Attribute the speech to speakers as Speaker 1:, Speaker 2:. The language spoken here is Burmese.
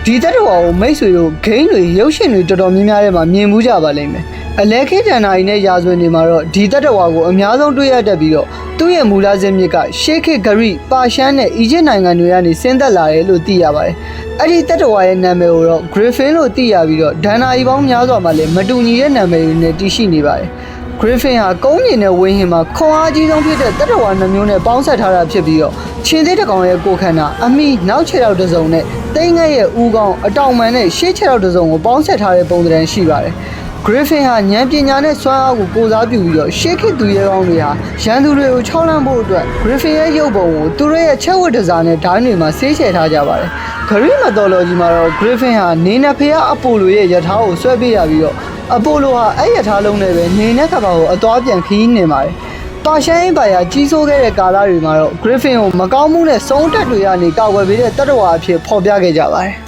Speaker 1: ဒီတတဝါကိုမိတ်ဆွေတို့ဂိမ်းတွေရုပ်ရှင်တွေတော်တော်များများထဲမှာမြင်မှုကြပါလိမ့်မယ်အလဲခေတ္တနာရီနဲ့ရာဇဝင်တွေမှာတော့ဒီတတဝါကိုအများဆုံးတွေ့ရတတ်ပြီးတော့သူ့ရဲ့မူလဇင်းမြစ်ကရှေးခေတ်ဂရိပါရှန်နဲ့အီဂျစ်နိုင်ငံတွေကနေဆင်းသက်လာတယ်လို့သိရပါတယ်အဲ့ဒီတတဝါရဲ့နာမည်ကိုတော့ Griffin လို့သိရပြီးတော့ဒဏ္ဍာရီပေါင်းများစွာမှာလည်းမတူညီတဲ့နာမည်တွေနဲ့တည်ရှိနေပါတယ်Griffin ဟာကုန်းမြင့်တဲ့ဝင်းဟင်မှာခွန်အားကြီးဆုံးဖြစ်တဲ့တတဝါနှမျိုးနဲ့ပေါင်းဆက်ထားတာဖြစ်ပြီးတော့ခြေသေးတစ်ကောင်ရဲ့ကိုယ်ခန္ဓာအမိနောက်ခြေထောက်တစ်စုံနဲ့သိန်းငယ်ရဲ့ဦးခေါင်းအတောင်ပံနဲ့ရှေ့ခြေထောက်တစ်စုံကိုပေါင်းဆက်ထားတဲ့ပုံစံရှိပါတယ်Griffin ဟာဉာဏ်ပညာနဲ့စွမ်းအားကိုကိုစားပြုပြီးတော့ရှေးခေတ်သူရဲကောင်းတွေဟာရန်သူတွေကိုခြောက်လန့်ဖို့အတွက် Griffin ရဲ့ရုပ်ပုံကိုသူတို့ရဲ့ချက်ဝတ်တစားနဲ့ဓာတ်တွေမှာဆေးချယ်ထားကြပါတယ်။ Greek mythology မှာတော့ Griffin ဟာနေနဲ့ဖျားအပိုလိုရဲ့ယထာကိုဆွဲပေးရပြီးတော့အပိုလိုဟာအဲ့ယထာလုံးနဲ့ပဲနေနဲ့ကဘာကိုအသွားပြန်ခီးနေပါတယ်။ပါရှန်အိမ်ပါယာကြီးစိုးခဲ့တဲ့ကာလတွေမှာတော့ Griffin ကိုမကောင်းမှုနဲ့စုံးတက်တွေကနေကာကွယ်ပေးတဲ့တတ္တဝါအဖြစ်ဖော်ပြခဲ့ကြပါတယ်။